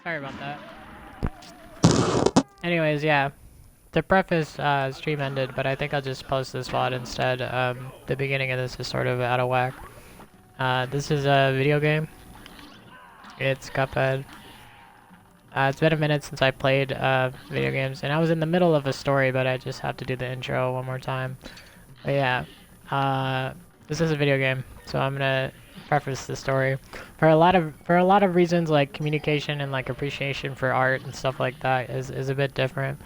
Sorry about that. Anyways, yeah. To preface, stream ended, but I think I'll just post this VOD instead. The beginning of this is sort of out of whack. This is a video game. It's CupMan. It's been a minute since I played video games, and I was in the middle of a story, but I just have to do the intro one more time. But yeah, this is a video game, so I'm gonna preface the story for a lot of reasons, like communication and like appreciation for art and stuff like that is a bit different.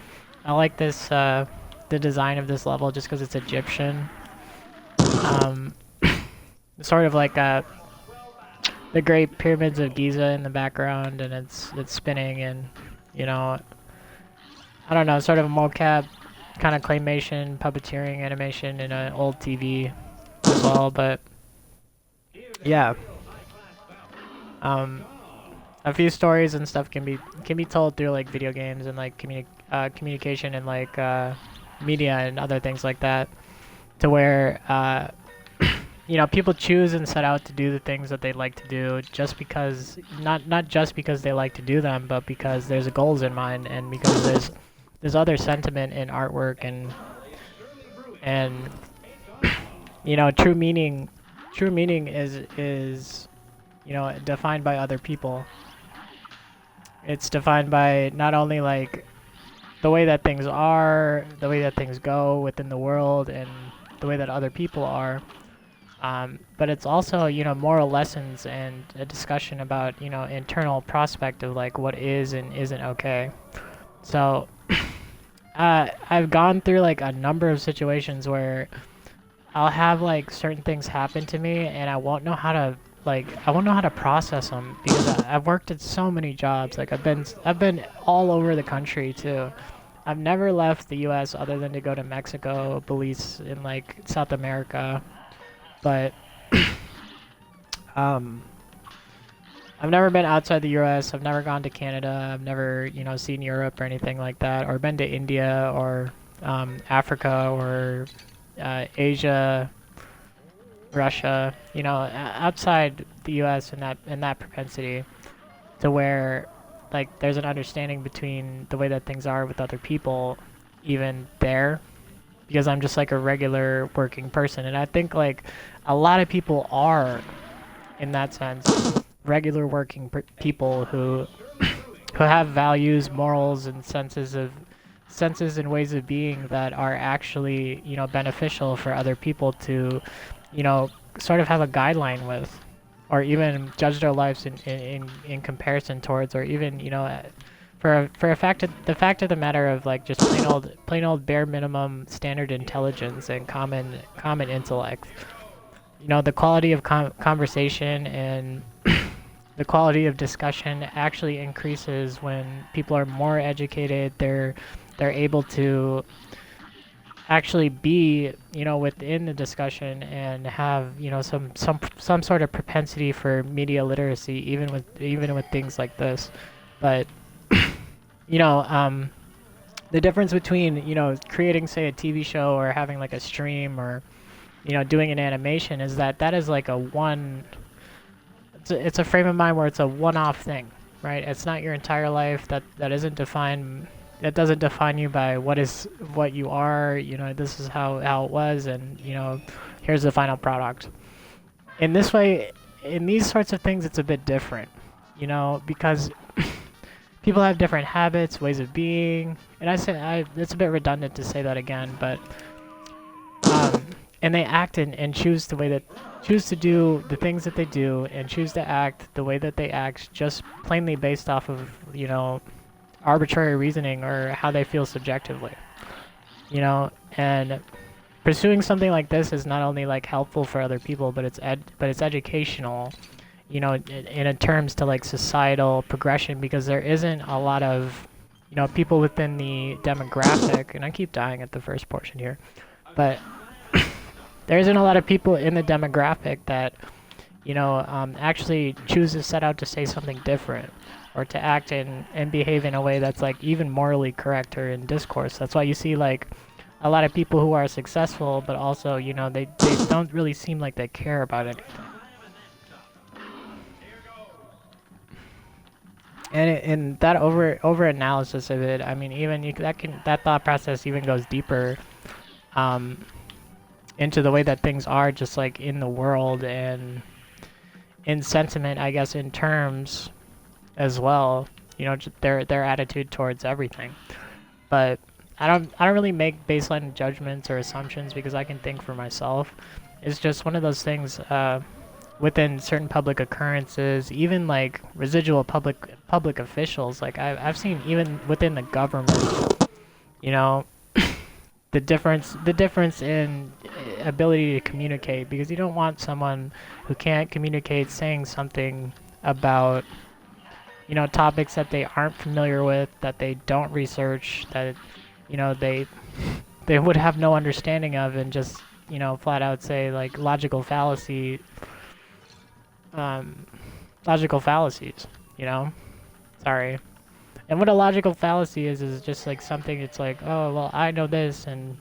I like this the design of this level just because it's Egyptian. Um, sort of like the Great Pyramids of Giza in the background, and it's spinning, and you know, I don't know, sort of a mocap kind of claymation, puppeteering animation in an old TV as well. But yeah, a few stories and stuff can be told through like video games and like communication and like media and other things like that, to where you know, people choose and set out to do the things that they like to do just because, not just because they like to do them, but because there's goals in mind, and because there's other sentiment in artwork, and you know, true meaning is you know, defined by other people. It's defined by not only like the way that things are, the way that things go within the world, and the way that other people are. But it's also, you know, moral lessons and a discussion about, you know, internal prospect of like what is and isn't okay. So I've gone through like a number of situations where I'll have like certain things happen to me, and I won't know how to process them, because I've worked at so many jobs. Like I've been all over the country too. I've never left the U.S. other than to go to Mexico, Belize, and like South America. But I've never been outside the US. I've never gone to Canada. I've never, you know, seen Europe or anything like that, or been to India or Africa or Asia, Russia. You know, outside the US, and that propensity to where like there's an understanding between the way that things are with other people, even there, because I'm just like a regular working person. And I think like a lot of people are, in that sense, regular working people who have values, morals, and senses and ways of being that are actually, you know, beneficial for other people to, you know, sort of have a guideline with, or even judge their lives in comparison towards, or even, you know, for the fact of the matter of like just plain old bare minimum standard intelligence and common intellect. You know, the quality of conversation and the quality of discussion actually increases when people are more educated. They're able to actually be, you know, within the discussion, and have, you know, some sort of propensity for media literacy, even with things like this. But you know, the difference between, you know, creating, say, a TV show, or having like a stream, or, you know, doing an animation, is that is like it's a frame of mind where it's a one-off thing, right? It's not your entire life. That doesn't define you by what you are. You know, this is how it was, and, you know, here's the final product. In this way, in these sorts of things, it's a bit different, you know, because people have different habits, ways of being, and it's a bit redundant to say that again, but and they act and choose to do the things that they do, and choose to act the way that they act, just plainly based off of, you know, arbitrary reasoning, or how they feel subjectively, you know. And pursuing something like this is not only like helpful for other people, but it's educational, you know, in terms to like societal progression, because there isn't a lot of, you know, people within the demographic, and I keep dying at the first portion here, but there isn't a lot of people in the demographic that, you know, actually choose to set out to say something different, or to act and behave in a way that's like even morally correct, or in discourse. That's why you see like a lot of people who are successful, but also, you know, they don't really seem like they care about anything. And that over analysis of it, I mean, even that thought process even goes deeper um, into the way that things are, just like in the world and in sentiment, I guess, in terms as well. You know, their attitude towards everything. But I don't really make baseline judgments or assumptions because I can think for myself. It's just one of those things. Within certain public occurrences, even like residual public officials, like I've seen even within the government, you know, the difference in ability to communicate, because you don't want someone who can't communicate saying something about, you know, topics that they aren't familiar with, that they don't research, that, you know, they would have no understanding of, and just, you know, flat out say like um, logical fallacies, you know? Sorry. And what a logical fallacy is just like something, it's like, oh, well, I know this, and,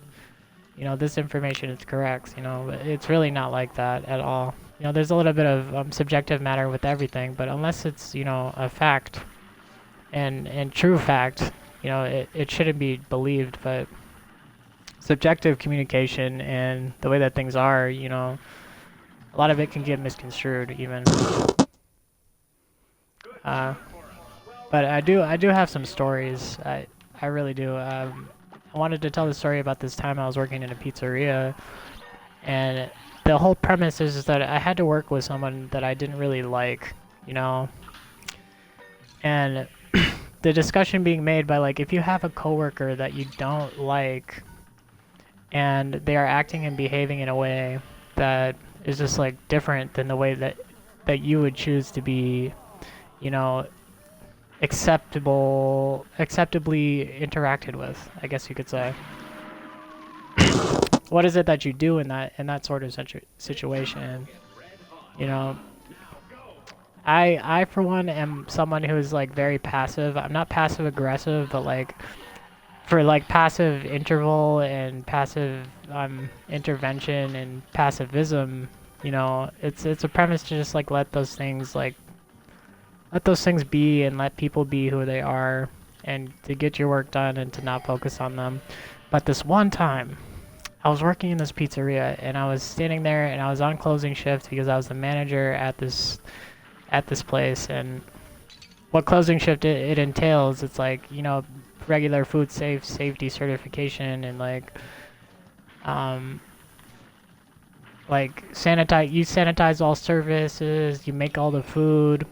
you know, this information is correct, you know? But it's really not like that at all. You know, there's a little bit of subjective matter with everything, but unless it's, you know, a fact and true fact, you know, it shouldn't be believed. But subjective communication and the way that things are, you know, a lot of it can get misconstrued even. Uh, but I do have some stories. I really do. I wanted to tell the story about this time I was working in a pizzeria, and the whole premise is that I had to work with someone that I didn't really like, you know, and the discussion being made by, like, if you have a coworker that you don't like and they are acting and behaving in a way that is just like different than the way that you would choose to be, you know, acceptably interacted with, I guess you could say. What is it that you do in that sort of situation? You know, I for one am someone who's like very passive. I'm not passive aggressive, but like for like passive interval and passive intervention and passivism, you know, it's a premise to just like let those things be and let people be who they are, and to get your work done and to not focus on them. But this one time, I was working in this pizzeria and I was standing there and I was on closing shift because I was the manager at this place. And what closing shift it entails, it's like, you know, regular food safety certification, and um like sanitize all services, you make all the food,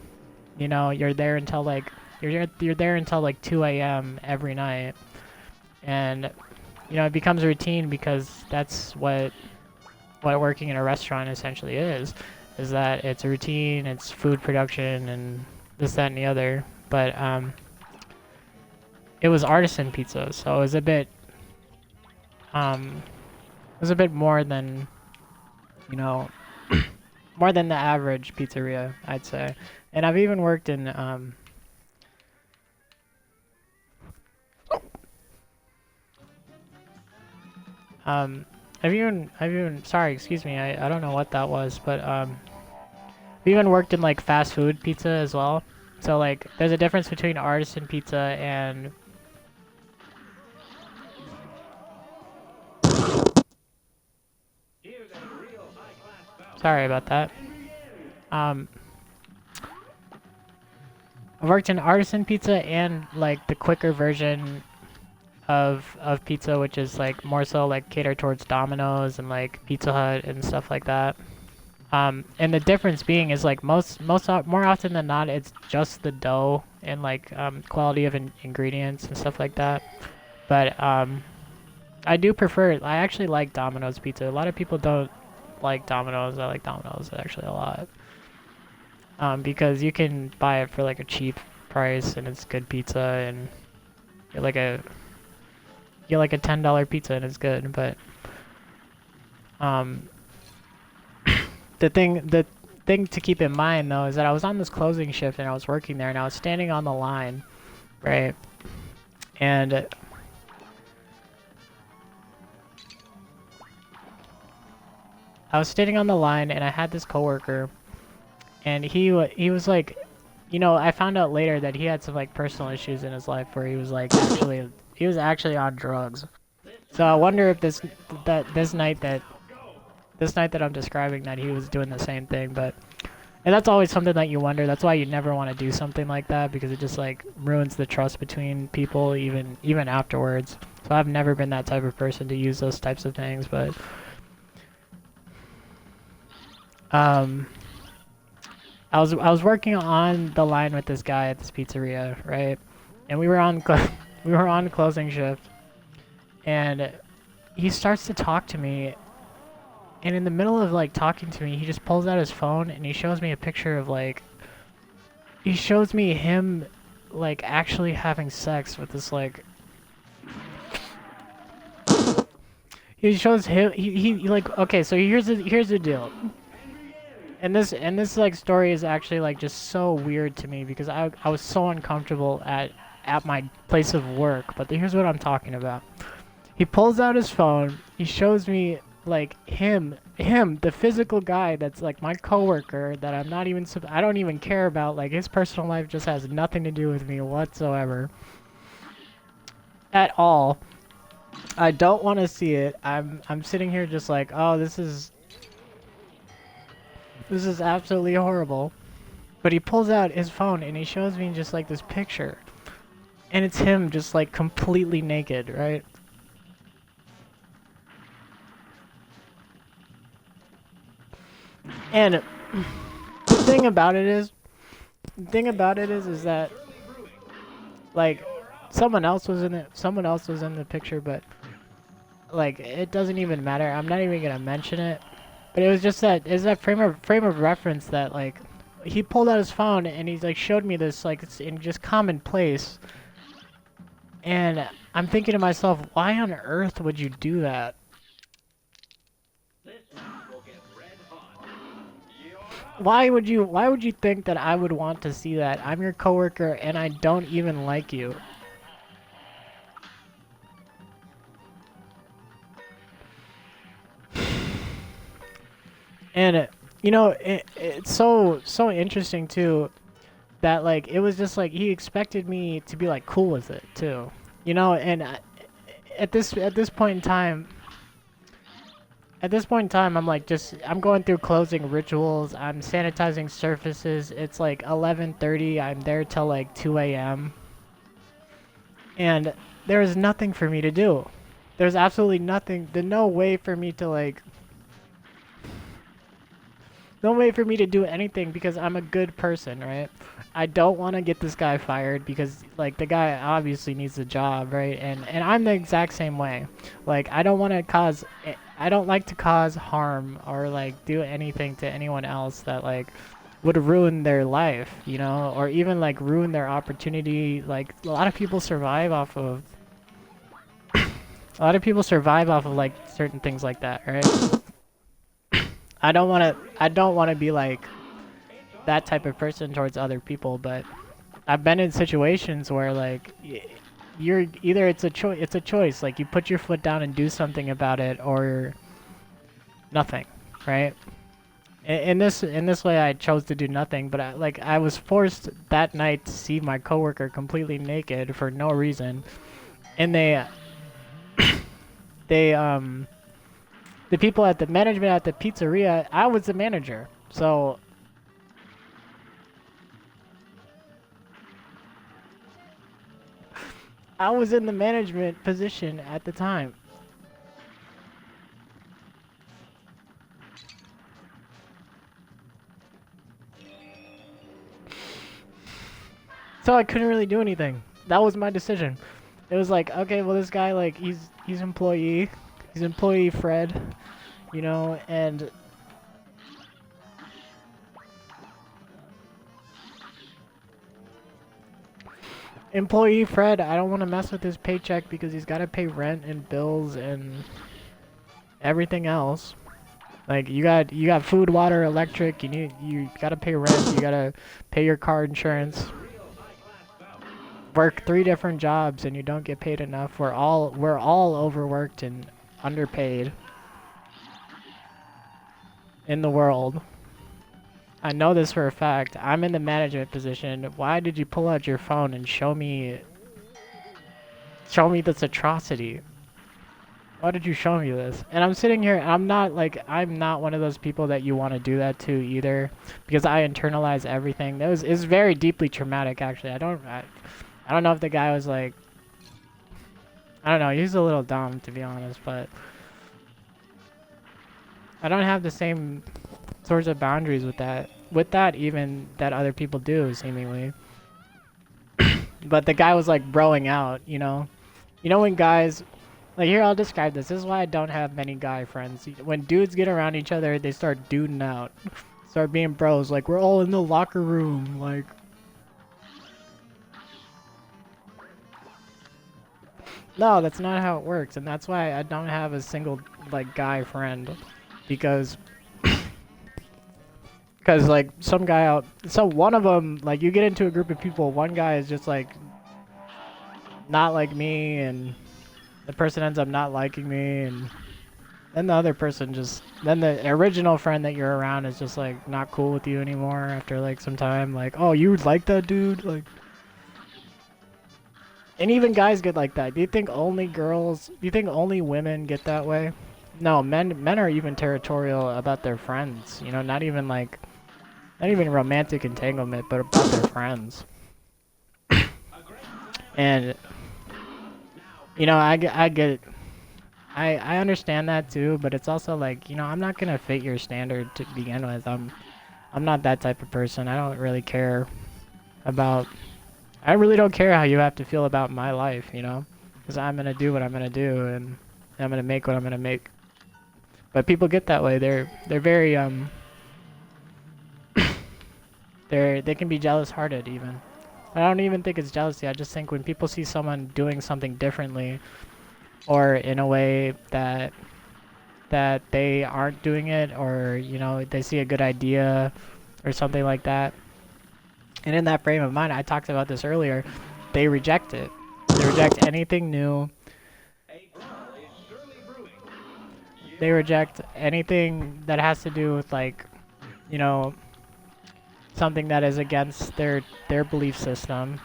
you know, you're there until like you're there until like 2 a.m. every night. And you know, it becomes a routine because that's what working in a restaurant essentially is that it's a routine, it's food production and this, that, and the other. But it was artisan pizza, so it was a bit more than, you know, more than the average pizzeria, I'd say. And I've even worked in I've even sorry, excuse me, I don't know what that was, but I've even worked in like fast food pizza as well. So like there's a difference between artisan pizza and sorry about that. Um I've worked in artisan pizza and like the quicker version of pizza, which is like more so like catered towards Domino's and like Pizza Hut and stuff like that. And the difference being is like more often than not, it's just the dough and like quality of ingredients and stuff like that. But I do prefer it. I actually like Domino's pizza. A lot of people don't like Domino's. I like Domino's actually a lot. Because you can buy it for like a cheap price and it's good pizza, and you're like a you get like a $10 pizza and it's good. But um, the thing to keep in mind though is that I was on this closing shift and I was working there and I was standing on the line, right? And I was standing on the line and I had this coworker, and he was like you know, I found out later that he had some like personal issues in his life where he was like actually he was actually on drugs. So I wonder if this night that I'm describing that he was doing the same thing, but and that's always something that you wonder. That's why you never want to do something like that because it just like ruins the trust between people even afterwards. So I've never been that type of person to use those types of things, but um I was working on the line with this guy at this pizzeria, right? And we were on we were on closing shift, and he starts to talk to me, and in the middle of like talking to me, he just pulls out his phone and he shows me a picture of like he shows me him like actually having sex with this like he shows him he like okay, so here's the deal. And this like story is actually like just so weird to me because I was so uncomfortable at my place of work. But here's what I'm talking about. He pulls out his phone. He shows me like him, the physical guy that's like my coworker that I'm not even I don't even care about. Like his personal life just has nothing to do with me whatsoever. At all. I don't want to see it. I'm sitting here just like, oh, this is absolutely horrible. But he pulls out his phone and he shows me just like this picture. And it's him just like completely naked, right? And the thing about it is is that like someone else was in the picture, but like it doesn't even matter. I'm not even gonna mention it. But it was just that frame of reference that like he pulled out his phone and he's like showed me this like it's in just commonplace. And I'm thinking to myself, why on earth would you do that? Why would you think that I would want to see that? I'm your coworker and I don't even like you. And you know, it's so interesting too that like it was just like he expected me to be like cool with it too. You know, and at this point in time I'm like I'm going through closing rituals. I'm sanitizing surfaces. It's like 11:30. I'm there till like 2 a.m. And there is nothing for me to do. There's absolutely nothing. There's no way for me to like no way for me to do anything because I'm a good person, right? I don't want to get this guy fired because like the guy obviously needs a job, right? And I'm the exact same way. Like I don't like to cause harm or like do anything to anyone else that like would ruin their life, you know, or even like ruin their opportunity. Like a lot of people survive off of like certain things like that, right? I don't want to be like that type of person towards other people, but I've been in situations where like you're either it's a choice, like you put your foot down and do something about it or nothing, right? In this way I chose to do nothing, but I was forced that night to see my coworker completely naked for no reason. And they the people at the management at the pizzeria, I was the manager. So I was in the management position at the time. So I couldn't really do anything. That was my decision. It was like, okay, well this guy like he's employee. He's employee Fred, you know, and employee Fred, I don't want to mess with his paycheck because he's got to pay rent and bills and everything else. Like you got food, water, electric. You got to pay rent. You got to pay your car insurance. Work 3 different jobs and you don't get paid enough. We're all overworked and underpaid in the world. I know this for a fact. I'm in the management position. Why did you pull out your phone and show me this atrocity? Why did you show me this? And I'm sitting here, I'm not one of those people that you want to do that to either, because I internalize everything. It's very deeply traumatic, actually. I don't know if the guy was like, I don't know, he was a little dumb, to be honest, but I don't have the same sorts of boundaries with that even that other people do, seemingly. But the guy was like broing out, you know? You know when guys, like, here, I'll describe this. This is why I don't have many guy friends. When dudes get around each other, they start duding out. Start being bros. Like, we're all in the locker room. Like, no, that's not how it works. And that's why I don't have a single, like, guy friend. Because, like, some guy out... So, one of them, like, you get into a group of people, one guy is just, like, not like me, and... the person ends up not liking me, and then the other person then the original friend that you're around is just like not cool with you anymore after like some time. Like, oh, you like that dude? Like, and even guys get like that. Do you think only women get that way? No, men are even territorial about their friends. You know, not even romantic entanglement, but about their friends. And you know, I get it. I understand that too, but it's also like, you know, I'm not gonna fit your standard to begin with. I'm not that type of person. I don't really care about... I really don't care how you have to feel about my life, you know? Because I'm gonna do what I'm gonna do, and I'm gonna make what I'm gonna make. But people get that way. They're very, they can be jealous-hearted, even. I don't even think it's jealousy. I just think when people see someone doing something differently, or in a way that they aren't doing it, or, you know, they see a good idea or something like that, and in that frame of mind, I talked about this earlier, they reject it. They reject anything new. They reject anything that has to do with, like, you know, something that is against their belief system.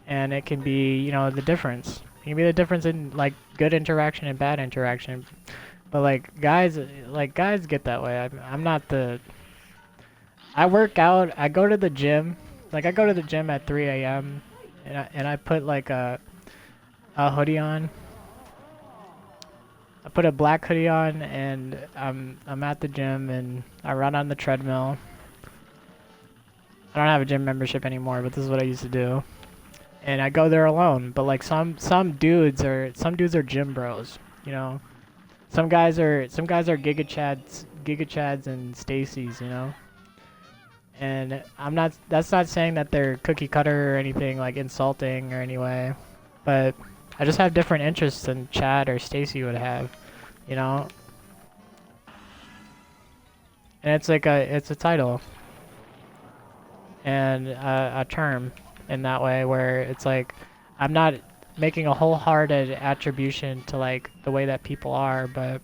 And it can be, you know, the difference. It can be the difference in, like, good interaction and bad interaction. But, like, guys get that way. I'm not the... I work out. I go to the gym. Like, I go to the gym at 3 a.m. And I put, like, a hoodie on. I put a black hoodie on, and I'm at the gym, and I run on the treadmill. I don't have a gym membership anymore, but this is what I used to do. And I go there alone. But like some dudes are gym bros, you know. Some guys are Giga Chads and Stacy's, you know. And that's not saying that they're cookie cutter or anything like insulting or anyway, but I just have different interests than Chad or Stacy would have, you know. And it's like it's a title and a term in that way, where it's like I'm not making a wholehearted attribution to like the way that people are, but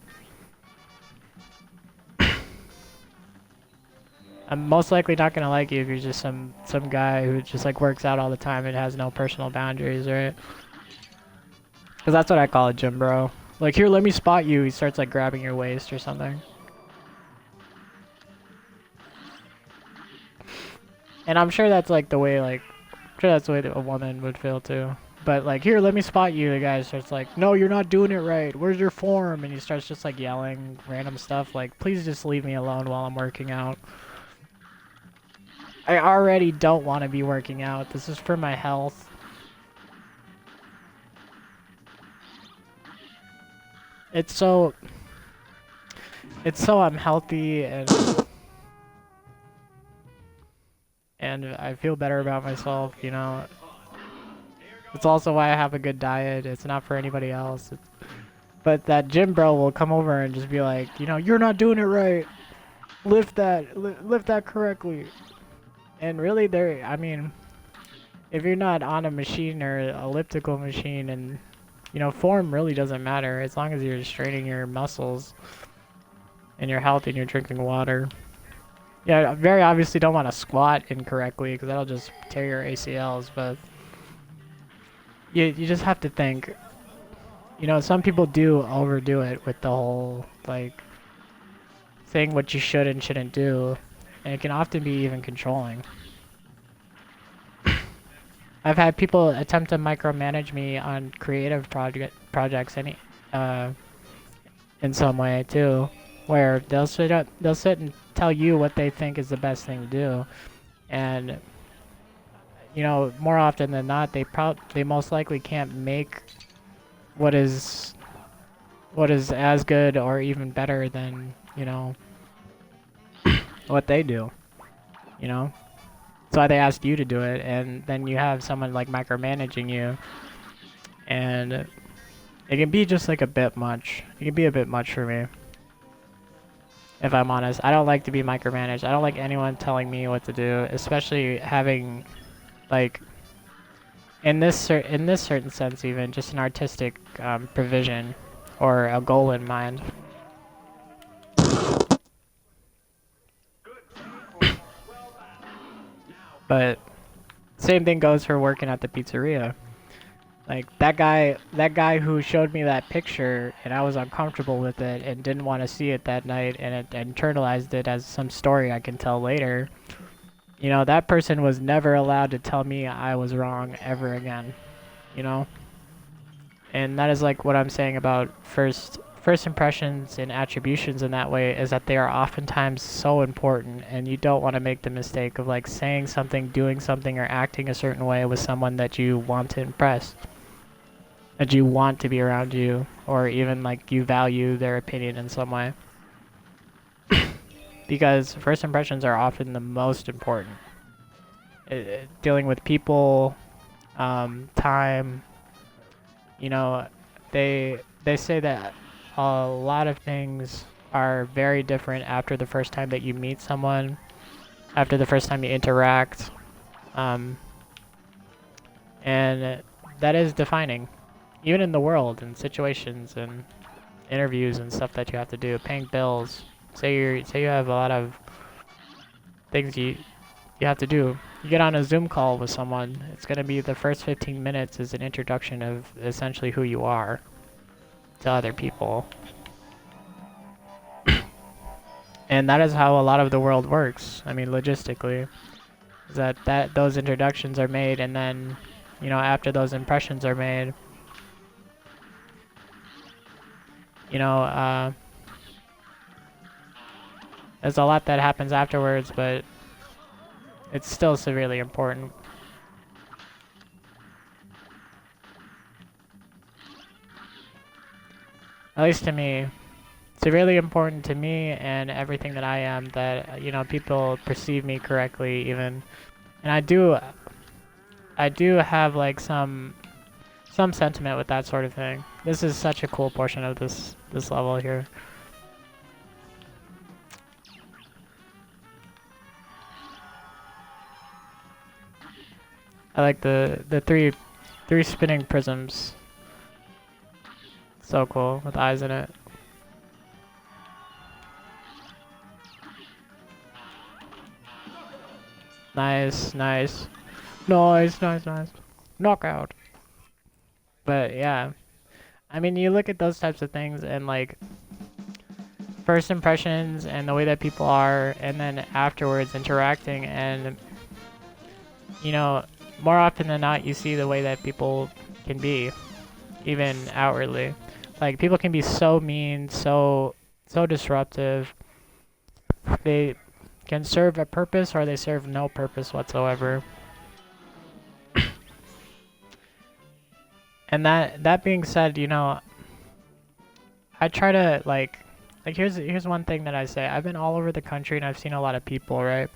I'm most likely not gonna like you if you're just some guy who just like works out all the time and has no personal boundaries, right? Because that's what I call a gym bro. Like, here, let me spot you. He starts like grabbing your waist or something. And I'm sure that's like the way a woman would feel too. But like, here, let me spot you. The guy starts like, no, you're not doing it right. Where's your form? And he starts just like yelling random stuff like, please just leave me alone while I'm working out. I already don't want to be working out. This is for my health. It's so unhealthy, and I feel better about myself, you know. It's also why I have a good diet. It's not for anybody else. But that gym bro will come over and just be like, you know, you're not doing it right. Lift that correctly. And really, I mean, if you're not on a machine or elliptical machine, and, you know, form really doesn't matter as long as you're straining your muscles and you're healthy and you're drinking water. Yeah, I very obviously don't want to squat incorrectly because that'll just tear your ACLs. But you just have to think. You know, some people do overdo it with the whole like saying what you should and shouldn't do, and it can often be even controlling. I've had people attempt to micromanage me on creative projects uh, in some way too, where they'll sit and tell you what they think is the best thing to do, and you know, more often than not, they most likely can't make what is what is as good or even better than, you know, what they do, you know? That's why they asked you to do it, and then you have someone like micromanaging you, and it can be just like a bit much. It can be a bit much for me, if I'm honest. I don't like to be micromanaged. I don't like anyone telling me what to do, especially having, like, in this certain sense, even just an artistic provision or a goal in mind. But same thing goes for working at the pizzeria. Like that guy who showed me that picture and I was uncomfortable with it and didn't want to see it that night and it internalized it as some story I can tell later. You know, that person was never allowed to tell me I was wrong ever again. You know? And that is like what I'm saying about first impressions and attributions in that way, is that they are oftentimes so important, and you don't want to make the mistake of like saying something, doing something, or acting a certain way with someone that you want to impress, that you want to be around you, or even like you value their opinion in some way. Because first impressions are often the most important. Dealing with people, time, you know, they say that a lot of things are very different after the first time that you meet someone, after the first time you interact, um, and that is defining, even in the world and situations and interviews and stuff that you have to do, paying bills. Say you have a lot of things you have to do. You get on a Zoom call with someone. It's gonna be the first 15 minutes is an introduction of essentially who you are to other people. And that is how a lot of the world works. I mean, logistically, is that those introductions are made, and then, you know, after those impressions are made, you know, there's a lot that happens afterwards, but it's still severely important. At least to me. Severely important to me and everything that I am, that, you know, people perceive me correctly even. And I do have like some sentiment with that sort of thing. This is such a cool portion of this level here. I like the three spinning prisms. So cool with eyes in it. Nice, nice. Nice, nice, nice. Knockout. But yeah. I mean, you look at those types of things and like first impressions and the way that people are, and then afterwards interacting, and you know, more often than not you see the way that people can be, even outwardly. Like people can be so mean, so disruptive. They can serve a purpose or they serve no purpose whatsoever. And that being said, you know, I try to like here's one thing that I say. I've been all over the country and I've seen a lot of people, right?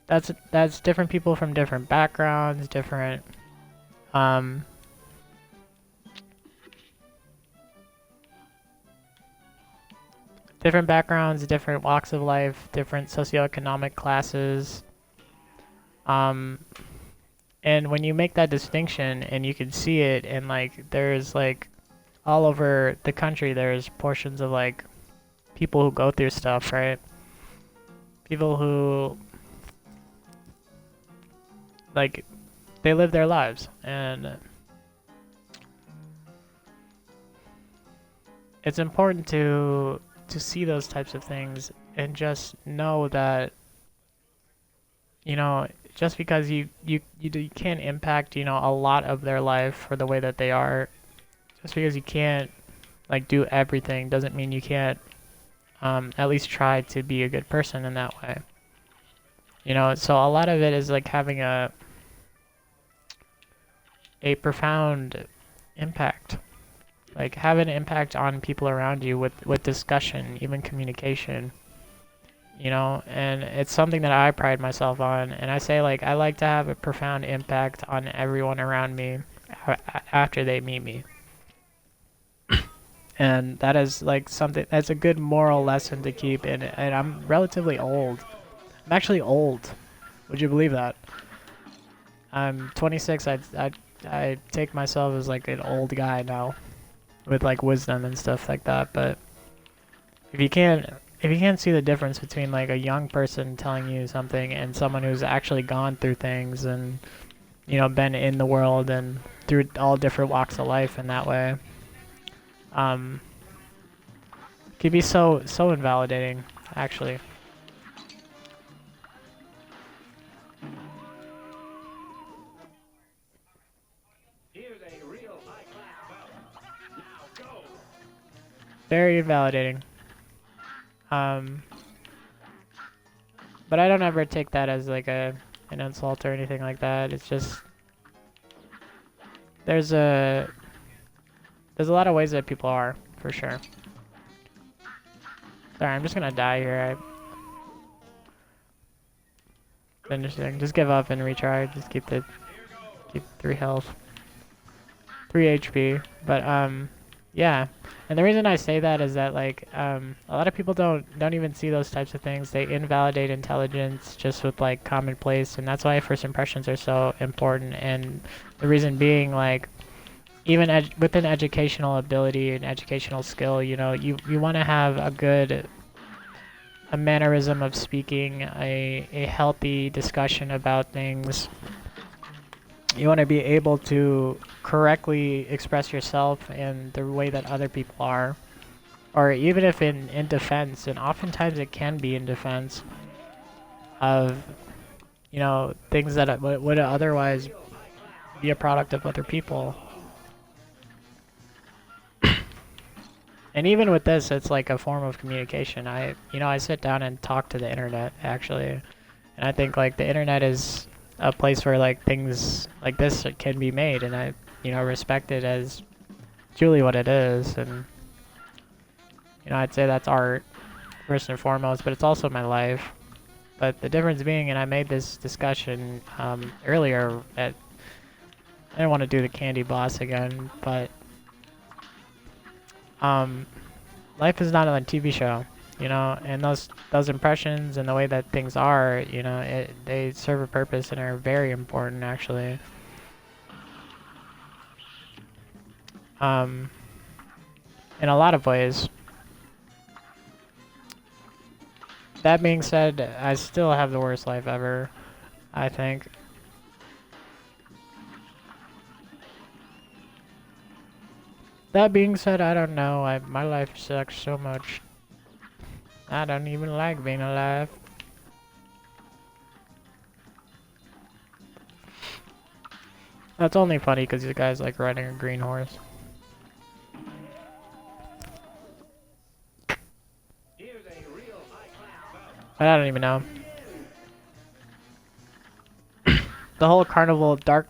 That's different people from different backgrounds, different different backgrounds, different walks of life, different socioeconomic classes. And when you make that distinction and you can see it, and like there's like all over the country there's portions of like people who go through stuff, right? people who like they live their lives, and it's important to see those types of things and just know that, you know, just because you can't impact, you know, a lot of their life for the way that they are, just because you can't like do everything doesn't mean you can't at least try to be a good person in that way. You know, so a lot of it is like having a profound impact. Like have an impact on people around you with discussion, even communication. You know, and it's something that I pride myself on, and I say like I like to have a profound impact on everyone around me after they meet me. And that is like something that's a good moral lesson to keep in. And I'm relatively old. I'm actually old. Would you believe that? I'm 26. I take myself as like an old guy now, with like wisdom and stuff like that. But if you can't see the difference between like a young person telling you something and someone who's actually gone through things and, you know, been in the world and through all different walks of life in that way, can be so invalidating, actually. Very invalidating. But I don't ever take that as like an insult or anything like that. It's just there's a lot of ways that people are, for sure. Sorry, I'm just gonna die here. Interesting. Just give up and retry. Just keep 3 health, 3 HP. But yeah. And the reason I say that is that like a lot of people don't even see those types of things. They invalidate intelligence just with like commonplace, and that's why first impressions are so important. And the reason being, like, even within educational ability and educational skill, you know, you want to have a mannerism of speaking, a healthy discussion about things. You want to be able to correctly express yourself and the way that other people are. Or even if in defense, and oftentimes it can be in defense of, you know, things that would otherwise be a product of other people. And even with this, it's like a form of communication. I sit down and talk to the internet, actually. And I think like the internet is a place where like things like this can be made, and I, you know, respect it as truly what it is. And, you know, I'd say that's art first and foremost, but it's also my life. But the difference being, and I made this discussion earlier I didn't want to do the candy boss again, but life is not a TV show, you know, and those impressions and the way that things are, you know, they serve a purpose and are very important, actually. In a lot of ways. That being said, I still have the worst life ever, I think. That being said, I don't know. My life sucks so much. I don't even like being alive. That's only funny because you guys like riding a green horse. I don't even know. The whole carnival, dark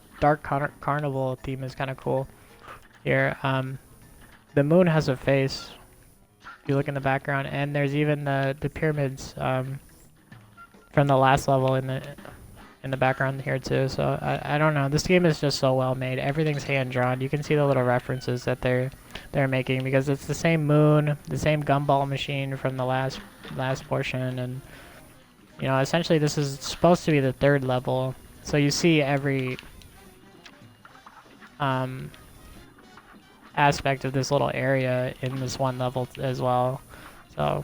carnival theme is kind of cool. Here, the moon has a face. If you look in the background, and there's even the pyramids from the last level in the background here too. So I don't know. This game is just so well made. Everything's hand drawn. You can see the little references that they're making because it's the same moon, the same gumball machine from the last portion, and, you know, essentially this is supposed to be the 3rd level. So you see every aspect of this little area in this one level as well. So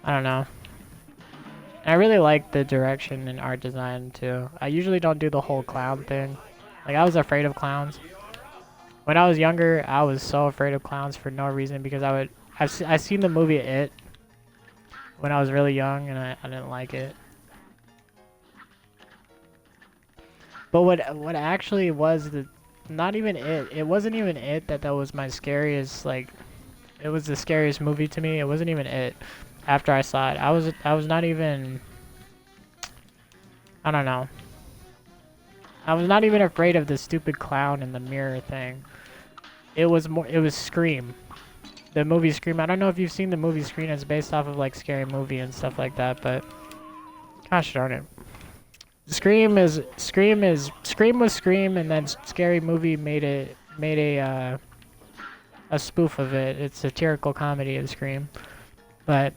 I don't know. I really like the direction in art design too. I usually don't do the whole clown thing. Like I was afraid of clowns. When I was younger, I was so afraid of clowns for no reason because I seen the movie It when I was really young and I didn't like it. But what actually was the not even it. It wasn't even it that was my scariest like it was the scariest movie to me. It wasn't even it. After I saw it, I was not even I don't know. I was not even afraid of the stupid clown in the mirror thing. It was Scream. The movie Scream. I don't know if you've seen the movie Scream. It's based off of like Scary Movie and stuff like that, but gosh darn it. Scream was Scream and then Scary Movie made a spoof of it. It's satirical comedy of Scream. But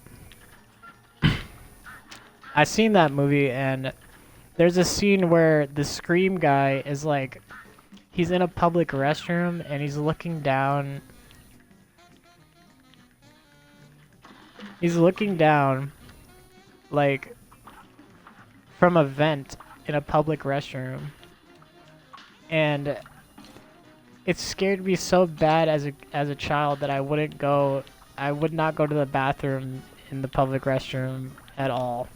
I seen that movie and there's a scene where the Scream guy is like he's in a public restroom and he's looking down. He's looking down like from a vent in a public restroom. And it scared me so bad as a child that I would not go to the bathroom in the public restroom at all.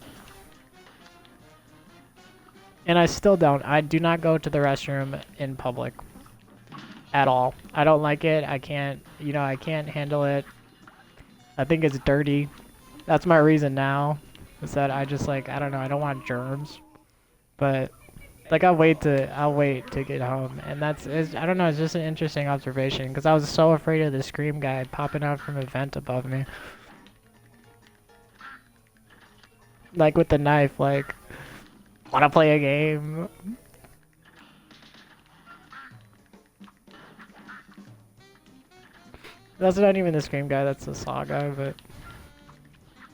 And I still don't. I do not go to the restroom in public at all. I don't like it. I can't handle it. I think it's dirty. That's my reason now. Is that I just like, I don't know, I don't want germs. But like I'll wait to get home. And I don't know, it's just an interesting observation because I was so afraid of the Scream guy popping out from a vent above me. Like with the knife, like, wanna play a game? That's not even the Scream guy, that's the Saw guy, but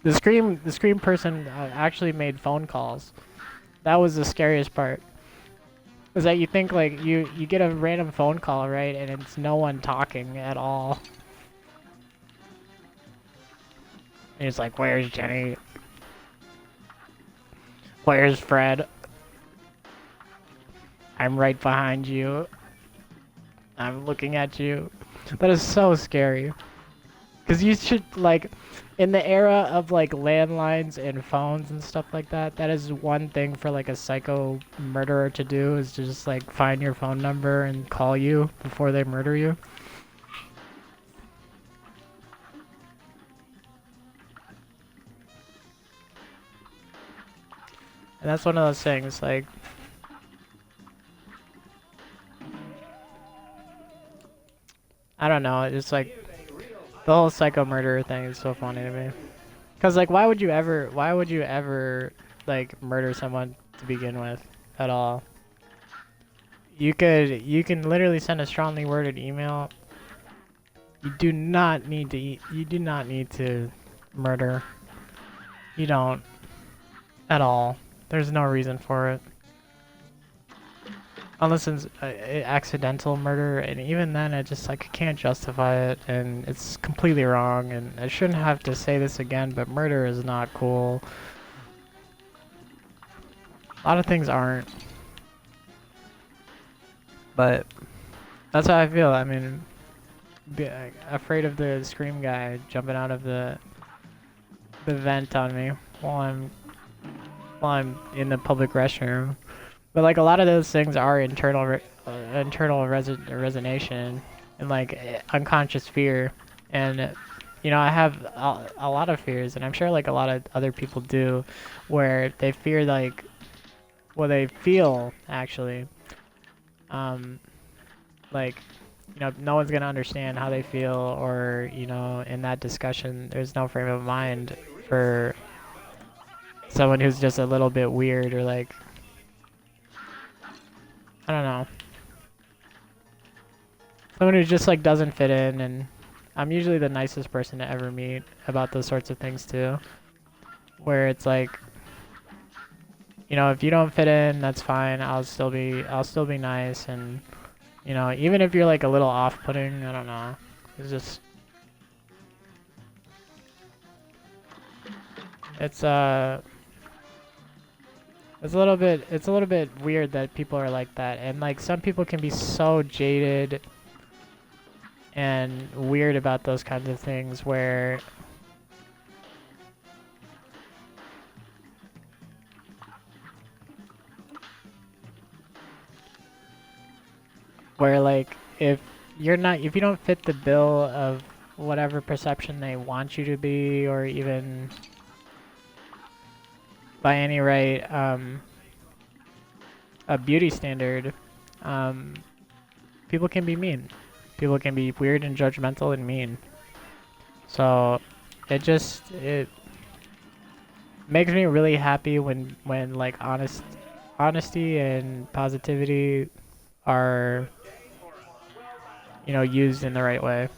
the Scream person actually made phone calls. That was the scariest part. Is that you think like you get a random phone call, right, and it's no one talking at all. And it's like, where's Jenny? Where's Fred? I'm right behind you. I'm looking at you. That is so scary. Because you should, like, in the era of, like, landlines and phones and stuff like that, that is one thing for, like, a psycho murderer to do, is to just, like, find your phone number and call you before they murder you. And that's one of those things, like, I don't know, it's like, the whole psycho murderer thing is so funny to me. Cause like, why would you ever, like, murder someone to begin with, at all? You can literally send a strongly worded email. You do not need to murder. You don't, at all. There's no reason for it. Unless it's accidental murder, and even then, I just like can't justify it, and it's completely wrong. And I shouldn't have to say this again, but murder is not cool. A lot of things aren't, but that's how I feel. I mean, afraid of the Scream guy jumping out of the vent on me while I'm in the public restroom. But like a lot of those things are internal resignation and like unconscious fear, and you know I have a lot of fears, and I'm sure like a lot of other people do, where they fear like, well they feel actually, like you know no one's gonna understand how they feel, or you know in that discussion there's no frame of mind for someone who's just a little bit weird or like. I don't know. Someone who just like doesn't fit in, and I'm usually the nicest person to ever meet about those sorts of things too. Where it's like, you know, if you don't fit in, that's fine. I'll still be nice, and you know, even if you're like a little off-putting, I don't know. It's just it's a little bit weird that people are like that, and like some people can be so jaded and weird about those kinds of things where like if you don't fit the bill of whatever perception they want you to be, or even by any right a beauty standard, um, people can be mean. People can be weird and judgmental and mean. So it makes me really happy when like honesty and positivity are, you know, used in the right way.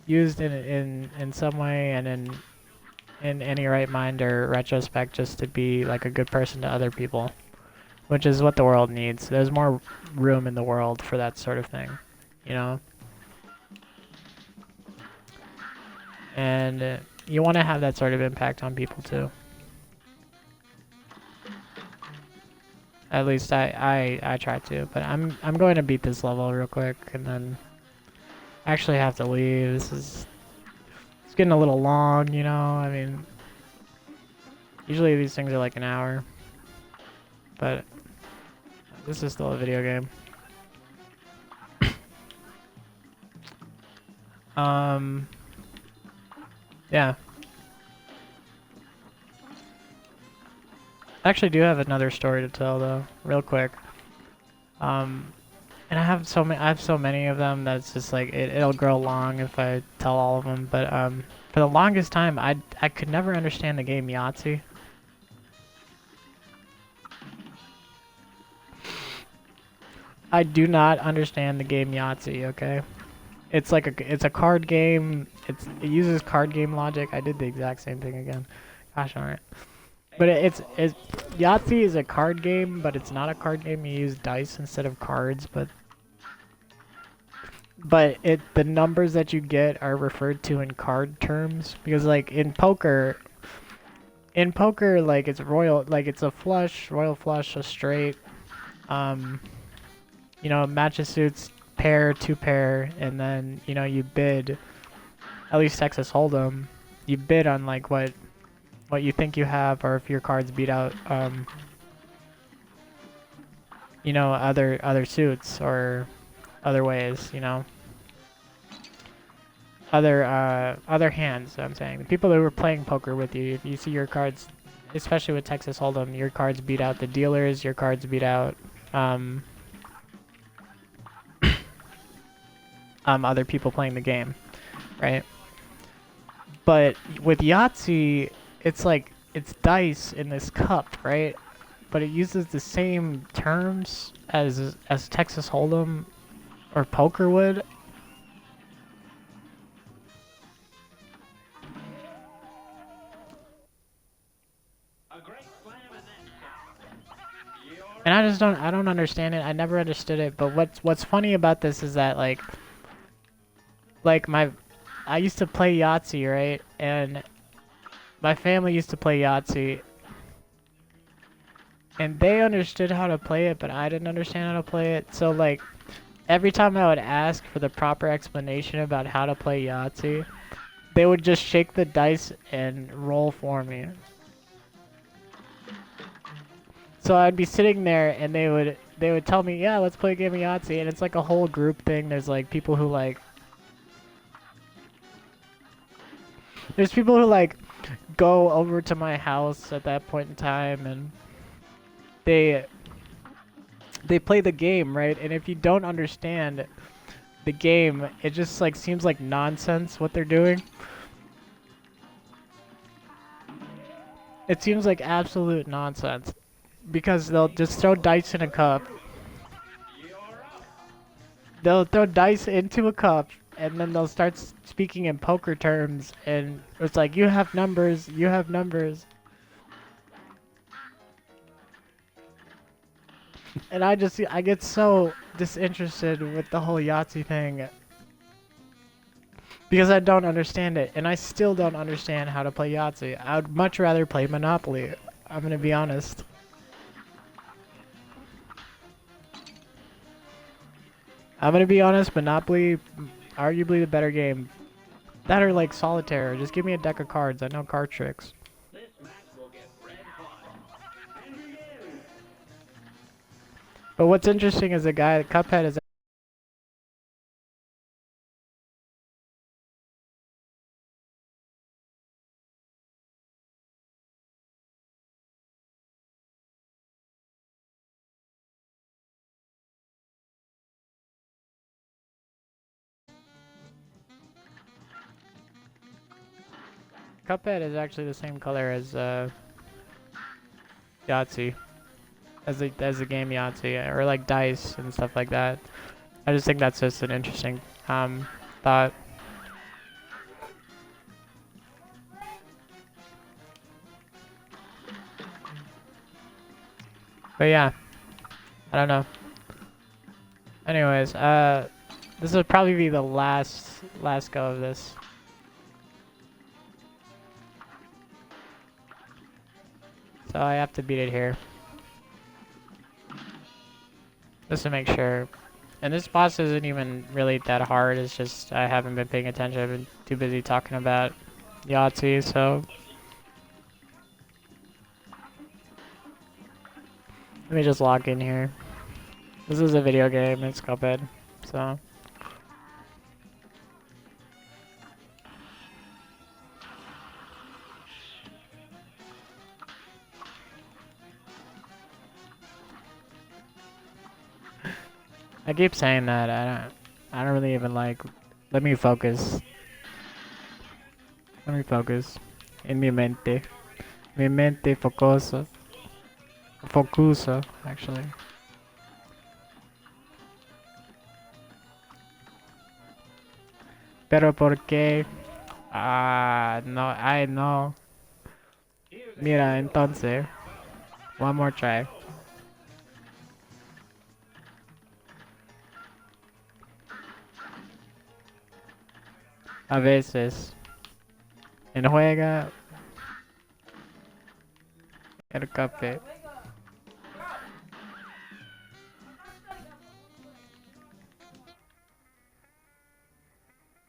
Used in some way, and in any right mind or retrospect, just to be like a good person to other people, which is what the world needs. There's more room in the world for that sort of thing, you know? And you want to have that sort of impact on people too. At least I try to, but I'm going to beat this level real quick, and then actually have to leave. It's getting a little long, you know? I mean, usually these things are like an hour, but this is still a video game. Yeah. I actually do have another story to tell though, real quick. And I have so many of them that it's just like it'll grow long if I tell all of them. But for the longest time, I could never understand the game Yahtzee. I do not understand the game Yahtzee. Okay, it's like it's a card game. It uses card game logic. I did the exact same thing again. Gosh darn it. But it's Yahtzee is a card game, but it's not a card game. You use dice instead of cards, but the numbers that you get are referred to in card terms, because like in poker like it's royal, like it's a flush, royal flush, a straight, you know, match of suits, pair, two pair, and then, you know, you bid, at least Texas Hold'em, you bid on like what you think you have, or if your cards beat out you know, other suits or other ways, you know. Other hands, I'm saying. The people who were playing poker with you, if you see your cards, especially with Texas Hold'em, your cards beat out the dealers, your cards beat out other people playing the game, right? But with Yahtzee, it's like, it's dice in this cup, right? But it uses the same terms as Texas Hold'em or poker would. And I don't understand it. I never understood it. But what's funny about this is that like I used to play Yahtzee, right? And my family used to play Yahtzee. And they understood how to play it, but I didn't understand how to play it. So like every time I would ask for the proper explanation about how to play Yahtzee, they would just shake the dice and roll for me. So I'd be sitting there, and they would tell me, yeah, let's play a game of Yahtzee, and it's like a whole group thing. There's like people who like, go over to my house at that point in time, and they play the game, right? And if you don't understand the game, it just like seems like nonsense what they're doing. It seems like absolute nonsense. Because they'll just throw dice in a cup. They'll throw dice into a cup, and then they'll start speaking in poker terms, and it's like, you have numbers, you have numbers. And I get so disinterested with the whole Yahtzee thing. Because I don't understand it, and I still don't understand how to play Yahtzee. I would much rather play Monopoly. I'm gonna be honest. I'm gonna be honest, Monopoly, arguably the better game. That or like Solitaire. Just give me a deck of cards. I know card tricks. But what's interesting is the guy, Cuphead is Cuphead is actually the same color as Yahtzee, as the game Yahtzee, or like dice and stuff like that. I just think that's just an interesting thought. But yeah, I don't know. Anyways, this will probably be the last go of this. So I have to beat it here. Just to make sure. And this boss isn't even really that hard, it's just I haven't been paying attention. I've been too busy talking about Yahtzee, so... Let me just log in here. This is a video game, it's Cuphead, so... I keep saying that, I don't really even like... Let me focus. Let me focus. In mi mente. Mi mente focusa. Focusa, actually. Pero por qué? Ah, no, I know. Mira, entonces. One more try. A veces. En juega el café.